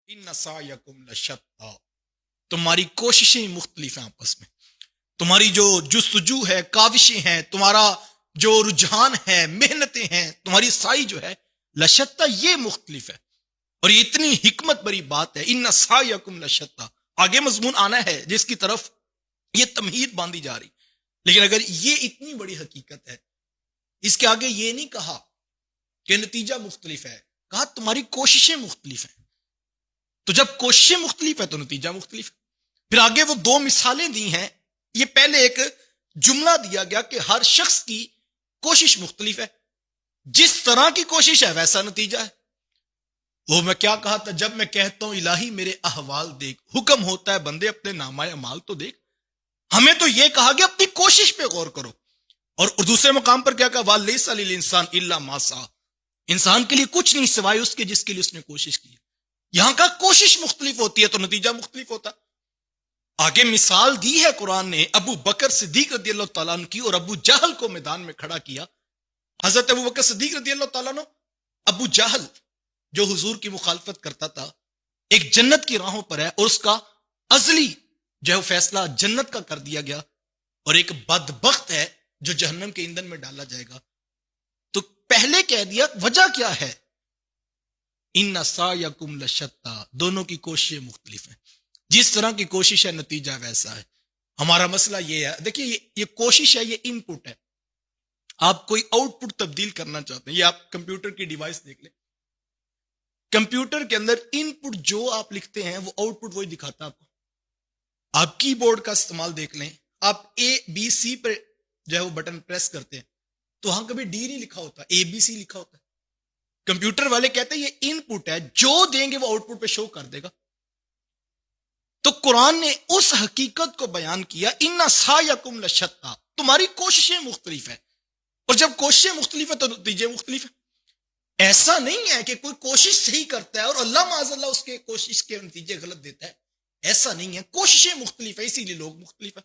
ان سعیکم لشتی، تمہاری کوششیں مختلف ہیں آپس میں، تمہاری جو جستجو ہے، کاوشیں ہیں، تمہارا جو رجحان ہے، محنتیں ہیں، تمہاری سعی جو ہے لشتی، یہ مختلف ہے۔ اور یہ اتنی حکمت بری بات ہے، ان سعیکم لشتی، آگے مضمون آنا ہے جس کی طرف یہ تمہید باندھی جا رہی، لیکن اگر یہ اتنی بڑی حقیقت ہے، اس کے آگے یہ نہیں کہا کہ نتیجہ مختلف ہے، کہا تمہاری کوششیں مختلف ہیں۔ تو جب کوششیں مختلف ہے تو نتیجہ مختلف ہے۔ پھر آگے وہ دو مثالیں دی ہیں، یہ پہلے ایک جملہ دیا گیا کہ ہر شخص کی کوشش مختلف ہے، جس طرح کی کوشش ہے ویسا نتیجہ ہے۔ وہ میں کیا کہا تھا، جب میں کہتا ہوں الہی میرے احوال دیکھ، حکم ہوتا ہے بندے اپنے نامہ اعمال تو دیکھ، ہمیں تو یہ کہا کہ اپنی کوشش پہ غور کرو۔ اور دوسرے مقام پر کیا کہا، وَلَيْسَ لِلْإِنسَانِ إِلَّا مَا سَعَىٰ، انسان کے لیے کچھ نہیں سوائے اس کے جس کے لیے اس نے کوشش کی۔ یہاں کا کوشش مختلف ہوتی ہے تو نتیجہ مختلف ہوتا۔ آگے مثال دی ہے قرآن نے ابو بکر صدیق رضی اللہ تعالیٰ عنہ کی، اور ابو جہل کو میدان میں کھڑا کیا۔ حضرت ابو بکر صدیق رضی اللہ تعالیٰ عنہ، ابو جہل جو حضور کی مخالفت کرتا تھا، ایک جنت کی راہوں پر ہے، اور اس کا ازلی جو ہے فیصلہ جنت کا کر دیا گیا، اور ایک بدبخت ہے جو جہنم کے ایندھن میں ڈالا جائے گا۔ تو پہلے کہہ دیا وجہ کیا ہے، ان سعیکم لشتی، دونوں کی کوششیں مختلف ہیں، جس طرح کی کوشش ہے نتیجہ ویسا ہے۔ ہمارا مسئلہ یہ ہے، دیکھیے یہ کوشش ہے، یہ ان پٹ ہے۔ آپ کوئی آؤٹ پٹ تبدیل کرنا چاہتے ہیں، یہ آپ کمپیوٹر کی ڈیوائس دیکھ لیں، کمپیوٹر کے اندر ان پٹ جو آپ لکھتے ہیں وہ آؤٹ پٹ وہی دکھاتا ہے آپ کو۔ آپ کی بورڈ کا استعمال دیکھ لیں، آپ اے بی سی پہ جو ہے وہ بٹن پریس کرتے ہیں تو وہاں کبھی ڈی نہیں لکھا ہوتا، اے بی سی لکھا ہوتا ہے۔ کمپیوٹر والے کہتے ہیں یہ ان پٹ ہے، جو دیں گے وہ آؤٹ پٹ پہ شو کر دے گا۔ تو قرآن نے اس حقیقت کو بیان کیا، ان سعیکم لشتی، تمہاری کوششیں مختلف ہیں، اور جب کوششیں مختلف ہیں تو نتیجے مختلف ہیں۔ ایسا نہیں ہے کہ کوئی کوشش صحیح کرتا ہے اور اللہ معاذ اللہ اس کے کوشش کے نتیجے غلط دیتا ہے، ایسا نہیں ہے، کوششیں مختلف ہیں اسی لیے لوگ مختلف ہیں،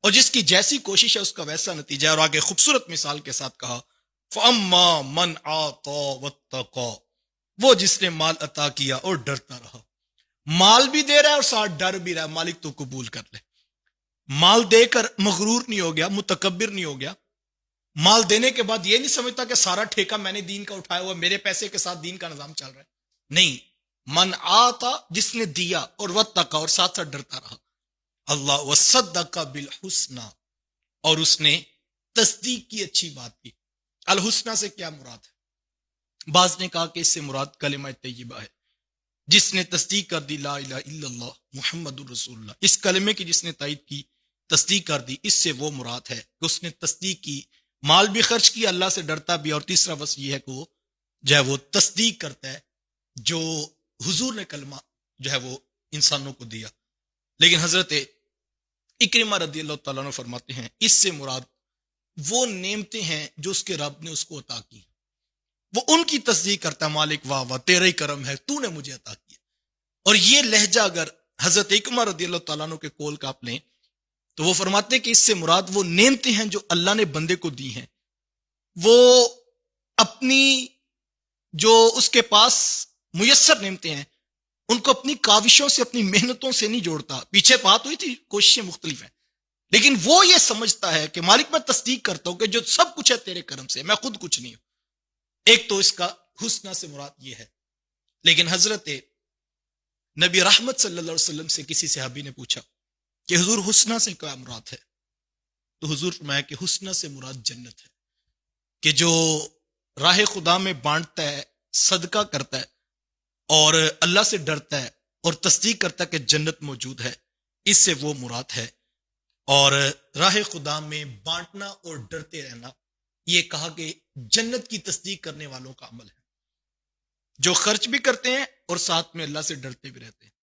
اور جس کی جیسی کوشش ہے اس کا ویسا نتیجہ ہے۔ اور آگے خوبصورت مثال کے ساتھ کہا، فَأَمَّا مَنْ أَعْطَىٰ وَاتَّقَىٰ، وہ جس نے مال عطا کیا اور ڈرتا رہا۔ مال بھی دے رہا ہے اور ساتھ ڈر بھی رہا ہے، مالک تو قبول کر لے۔ مال دے کر مغرور نہیں ہو گیا، متکبر نہیں ہو گیا، مال دینے کے بعد یہ نہیں سمجھتا کہ سارا ٹھیکہ میں نے دین کا اٹھایا ہوا، میرے پیسے کے ساتھ دین کا نظام چل رہا ہے، نہیں، من آتا، جس نے دیا، اور واتقا، اور ساتھ ساتھ ڈرتا رہا، اللہ وصدق بالحسنى، اور اس نے تصدیق کی، اچھی بات کی۔ الحسنى سے کیا مراد ہے؟ بعض نے کہا کہ اس سے مراد کلمہ طیبہ ہے، جس نے تصدیق کر دی لا الہ الا اللہ محمد الرسول اللہ، اس کلمے کی جس نے تائید کی، تصدیق کر دی، اس سے وہ مراد ہے کہ اس نے تصدیق کی، مال بھی خرچ کیا، اللہ سے ڈرتا بھی، اور تیسرا بس یہ ہے کہ وہ جو ہے وہ تصدیق کرتا ہے جو حضور نے کلمہ جو ہے وہ انسانوں کو دیا۔ لیکن حضرت اکرمہ رضی اللہ تعالیٰ عنہ فرماتے ہیں اس سے مراد وہ نعمتیں ہیں جو اس کے رب نے اس کو عطا کی، وہ ان کی تصدیق کرتا ہے، مالک واہ واہ تیرا ہی کرم ہے، تو نے مجھے عطا کیا۔ اور یہ لہجہ اگر حضرت اکرمہ رضی اللہ تعالیٰ عنہ کے قول کا آپ لیں تو وہ فرماتے ہیں کہ اس سے مراد وہ نعمتیں ہیں جو اللہ نے بندے کو دی ہیں، وہ اپنی جو اس کے پاس میسر نعمتیں ہیں ان کو اپنی کاوشوں سے، اپنی محنتوں سے نہیں جوڑتا۔ پیچھے بات ہوئی تھی کوششیں مختلف ہیں، لیکن وہ یہ سمجھتا ہے کہ مالک میں تصدیق کرتا ہوں کہ جو سب کچھ ہے تیرے کرم سے، میں خود کچھ نہیں ہوں۔ ایک تو اس کا حسنہ سے مراد یہ ہے۔ لیکن حضرت نبی رحمت صلی اللہ علیہ وسلم سے کسی صحابی نے پوچھا کہ حضور حسنہ سے کیا مراد ہے؟ تو حضور فرمایا کہ حسنہ سے مراد جنت ہے، کہ جو راہ خدا میں بانٹتا ہے، صدقہ کرتا ہے، اور اللہ سے ڈرتا ہے، اور تصدیق کرتا ہے کہ جنت موجود ہے، اس سے وہ مراد ہے۔ اور راہ خدا میں بانٹنا اور ڈرتے رہنا، یہ کہا کہ جنت کی تصدیق کرنے والوں کا عمل ہے، جو خرچ بھی کرتے ہیں اور ساتھ میں اللہ سے ڈرتے بھی رہتے ہیں۔